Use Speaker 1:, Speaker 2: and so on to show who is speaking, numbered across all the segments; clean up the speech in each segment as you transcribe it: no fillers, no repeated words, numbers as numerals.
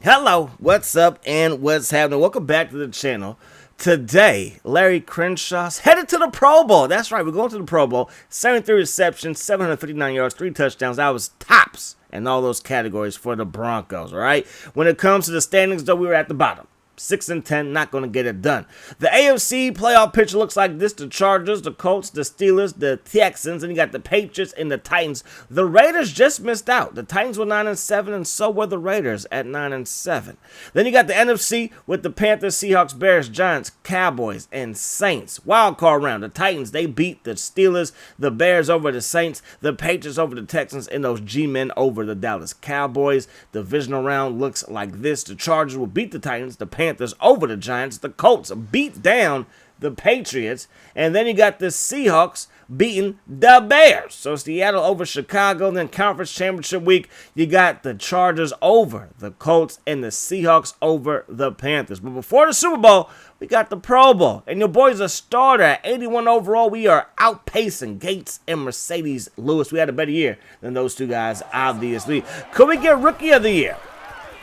Speaker 1: Hello, what's up and what's happening? Welcome back to the channel. Today, Larry Crenshaw's headed to the Pro Bowl. That's right, we're going to the Pro Bowl. 73 receptions, 759 yards, 3 touchdowns. That was tops in all those categories for the Broncos, all right? When it comes to the standings, though, we were at the bottom. 6-10, not going to get it done. The AFC playoff picture looks like this. The Chargers, the Colts, the Steelers, the Texans, and you got the Patriots and the Titans. The Raiders just missed out. The Titans were 9-7, and so were the Raiders at 9-7. Then you got the NFC with the Panthers, Seahawks, Bears, Giants, Cowboys, and Saints. Wild card round. The Titans, they beat the Steelers, the Bears over the Saints, the Patriots over the Texans, and those G-men over the Dallas Cowboys. Divisional round looks like this. The Chargers will beat the Titans, the Panthers over the Giants, the Colts beat down the Patriots, and then you got the Seahawks beating the Bears. So Seattle over Chicago. Then conference championship week, you got the Chargers over the Colts and the Seahawks over the Panthers. But before the Super Bowl, we got the Pro Bowl, and your boy's a starter at 81 overall. We are outpacing Gates and Mercedes Lewis. We had a better year than those two guys, obviously. Could we get Rookie of the Year?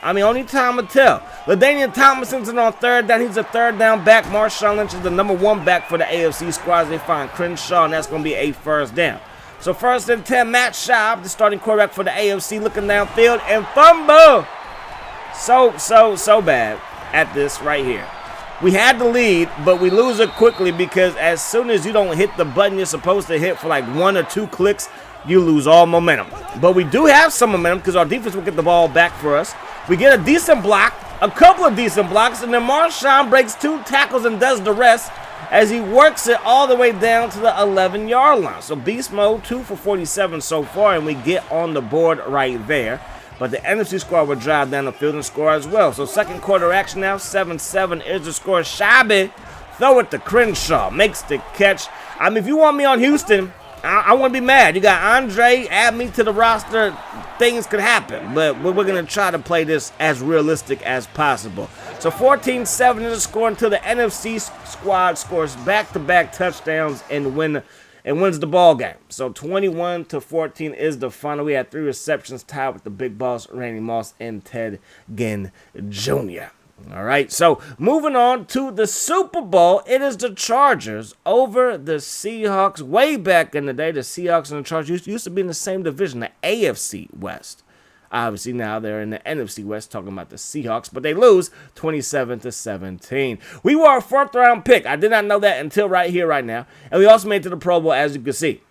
Speaker 1: I mean, only time will tell. LaDainian Tomlinson's on third down. He's a third down back. Marshawn Lynch is the number 1 back for the AFC squad. They find Crenshaw, and that's going to be a first down. So 1st and 10, Matt Schaub, the starting quarterback for the AFC, looking downfield and fumble. So bad at this right here. We had the lead, but we lose it quickly because as soon as you don't hit the button you're supposed to hit for like 1 or 2 clicks, you lose all momentum. But we do have some momentum because our defense will get the ball back for us. We get a decent block, a couple of decent blocks, and then Marshawn breaks 2 tackles and does the rest as he works it all the way down to the 11-yard line. So beast mode, 2 for 47 so far, and we get on the board right there. But the NFC squad will drive down the field and score as well. So second quarter action now, 7-7 is the score. Shabby, throw it to Crenshaw, makes the catch. I mean, if you want me on Houston, I wouldn't be mad. You got Andre, add me to the roster, things could happen. But we're going to try to play this as realistic as possible. So 14-7 is the score until the NFC squad scores back-to-back touchdowns and wins the ball game. So 21-14 is the final. We had 3 receptions tied with the big boss, Randy Moss and Ted Ginn Jr. All right, so moving on to the Super Bowl, it is the Chargers over the Seahawks. Way back in the day, the Seahawks and the Chargers used to be in the same division, the AFC West. Obviously, now they're in the NFC West, talking about the Seahawks, but they lose 27-17. We were a 4th-round pick. I did not know that until right here, right now. And we also made it to the Pro Bowl, as you can see.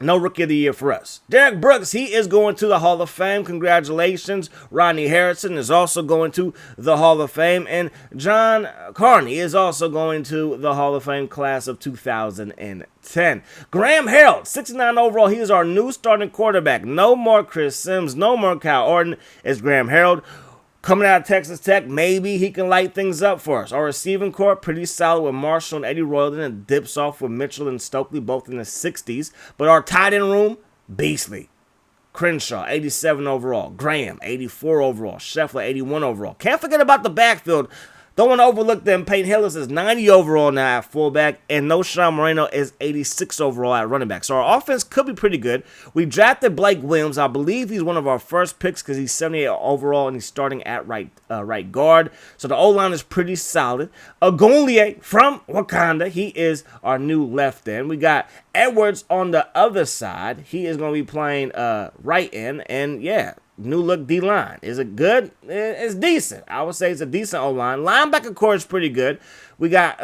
Speaker 1: No Rookie of the Year for us. Derek Brooks, he is going to the Hall of Fame. Congratulations. Ronnie Harrison is also going to the Hall of Fame. And John Carney is also going to the Hall of Fame class of 2010. Graham Harrell, 69 overall. He is our new starting quarterback. No more Chris Sims. No more Kyle Orton. It's Graham Harrell. Coming out of Texas Tech, maybe he can light things up for us. Our receiving corps, pretty solid with Marshall and Eddie Royalton, and dips off with Mitchell and Stokely, both in the 60s. But our tight end room, beastly. Crenshaw, 87 overall. Graham, 84 overall. Scheffler, 81 overall. Can't forget about the backfield. Don't want to overlook them. Peyton Hillis is 90 overall now at fullback, and No Sean Moreno is 86 overall at running back. So our offense could be pretty good. We drafted Blake Williams. I believe he's one of our first picks because he's 78 overall, and he's starting at right guard. So the O-line is pretty solid. Agunlie from Wakanda, he is our new left end. We got Edwards on the other side. He is going to be playing right end, and yeah. New look D-line. Is it good? It's decent. I would say it's a decent O-line. Linebacker core is pretty good. We got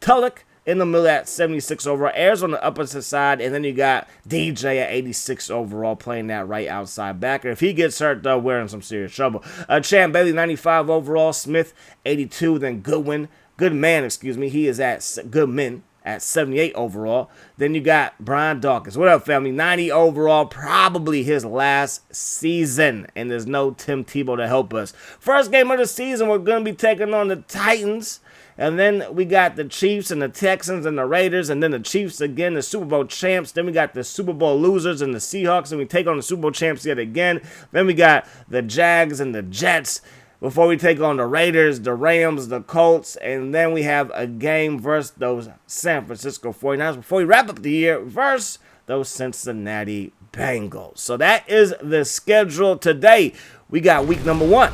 Speaker 1: Tulloch in the middle at 76 overall. Ayers on the opposite side. And then you got DJ at 86 overall playing that right outside backer. If he gets hurt, though, we're in some serious trouble. Champ Bailey, 95 overall. Smith, 82. Then Goodman. He is at Goodman at 78 overall. Then you got Brian Dawkins. What up, family? 90 overall, probably his last season. And there's no Tim Tebow to help us. First game of the season, we're going to be taking on the Titans. And then we got the Chiefs and the Texans and the Raiders. And then the Chiefs again, the Super Bowl champs. Then we got the Super Bowl losers and the Seahawks. And we take on the Super Bowl champs yet again. Then we got the Jags and the Jets. Before we take on the Raiders, the Rams, the Colts, and then we have a game versus those San Francisco 49ers before we wrap up the year versus those Cincinnati Bengals. So that is the schedule today. We got week number 1.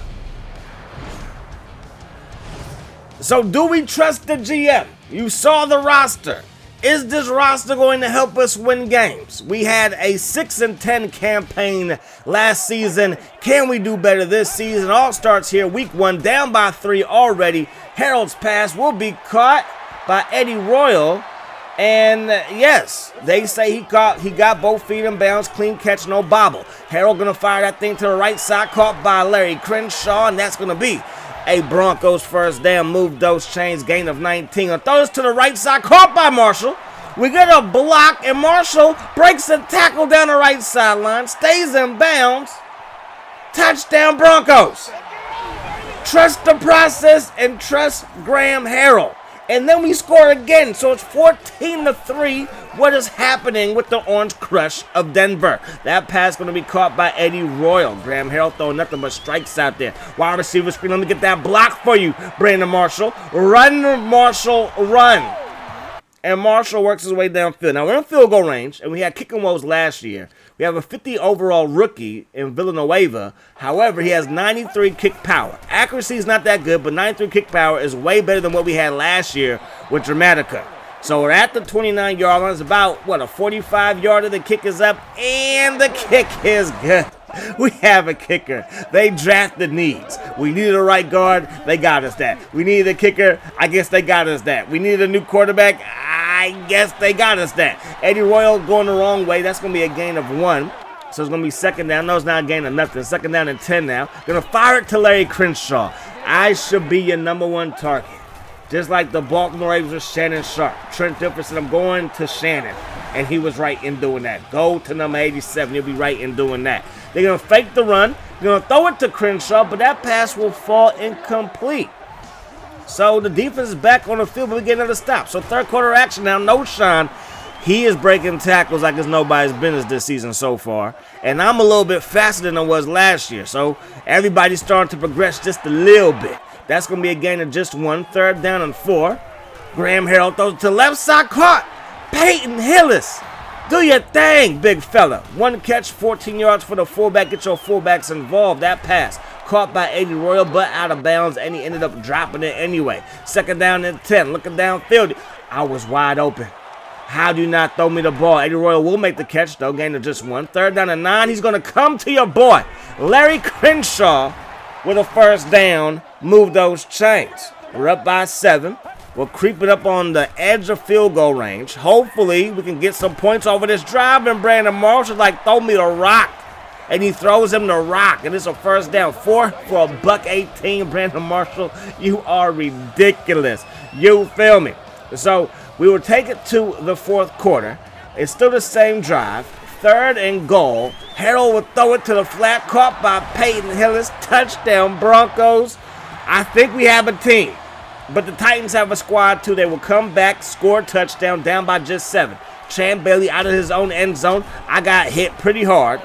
Speaker 1: So do we trust the GM? You saw the roster. Is this roster going to help us win games? We had a 6-10 campaign last season. Can we do better this season? All starts here week 1, down by 3 already. Harold's pass will be caught by Eddie Royal. And yes, they say he got both feet in bounds, clean catch, no bobble. Harold gonna fire that thing to the right side, caught by Larry Crenshaw, and that's gonna be a Broncos first down. Move those chains, gain of 19. Gonna throw this to the right side, caught by Marshall. We get a block, and Marshall breaks a tackle down the right sideline, stays in bounds. Touchdown Broncos. Trust the process and trust Graham Harold. And then we score again, so it's 14-3. What is happening with the Orange Crush of Denver? That pass going to be caught by Eddie Royal. Graham Harold throwing nothing but strikes out there. Wide receiver screen, let me get that block for you, Brandon Marshall. Run, Marshall, run. And Marshall works his way downfield. Now, we're in field goal range, and we had kicking woes last year. We have a 50 overall rookie in Villanueva. However, he has 93 kick power. Accuracy is not that good, but 93 kick power is way better than what we had last year with Dramatica. So we're at the 29-yard line. It's about, a 45-yarder. The kick is up, and the kick is good. We have a kicker. They drafted needs. We needed a right guard. They got us that. We needed a kicker. I guess they got us that. We needed a new quarterback. I guess they got us that. Eddie Royal going the wrong way. That's going to be a gain of 1. So it's going to be second down. No, it's not a gain of nothing. Second down and 10 now. Going to fire it to Larry Crenshaw. I should be your number 1 target. Just like the Baltimore Ravens with Shannon Sharp. Trent Dilfer said, I'm going to Shannon. And he was right in doing that. Go to number 87. He'll be right in doing that. They're going to fake the run. They're going to throw it to Crenshaw, but that pass will fall incomplete. So the defense is back on the field, but we get another stop. So third quarter action now. No Sean. He is breaking tackles like it's nobody's business this season so far. And I'm a little bit faster than I was last year. So everybody's starting to progress just a little bit. That's going to be a gain of just 1. Third down and 4. Graham Harold throws it to the left side. Caught. Peyton Hillis. Do your thing, big fella. 1 catch, 14 yards for the fullback. Get your fullbacks involved. That pass caught by Eddie Royal, but out of bounds, and he ended up dropping it anyway. Second down and 10. Looking downfield. I was wide open. How do you not throw me the ball? Eddie Royal will make the catch, though. Gain of just 1. Third down and 9. He's going to come to your boy, Larry Crenshaw, with a first down. Move those chains. We're up by 7. We'll creep it up on the edge of field goal range. Hopefully, we can get some points over this drive. And Brandon Marshall's like, throw me the rock. And he throws him the rock. And it's a first down. 4 for a $118. Brandon Marshall, you are ridiculous. You feel me? So we will take it to the fourth quarter. It's still the same drive. 3rd and goal. Harold will throw it to the flat. Caught by Peyton Hillis. Touchdown Broncos. I think we have a team. But the Titans have a squad too. They will come back, score a touchdown, down by just 7. Champ Bailey out of his own end zone. I got hit pretty hard.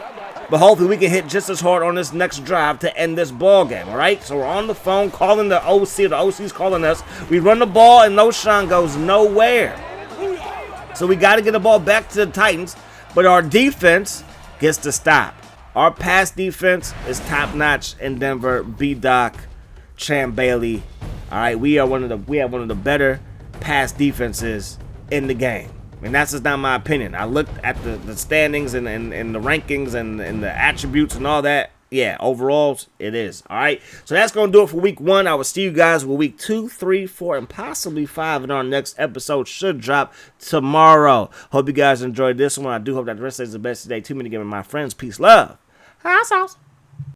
Speaker 1: But hopefully we can hit just as hard on this next drive to end this ball game, all right? So we're on the phone calling the OC. The OC's calling us. We run the ball, and no Sean goes nowhere. So we got to get the ball back to the Titans. But our defense gets to stop. Our pass defense is top-notch in Denver. B-Doc, Champ Bailey. All right, we have one of the better pass defenses in the game. And that's just not my opinion. I looked at the standings and the rankings and the attributes and all that. Yeah, overall, it is. All right, so that's going to do it for week 1. I will see you guys with week 2, 3, 4, and possibly 5. And our next episode should drop tomorrow. Hope you guys enjoyed this one. I do hope that the rest of the best today. Too many giving my friends. Peace, love. Hot sauce.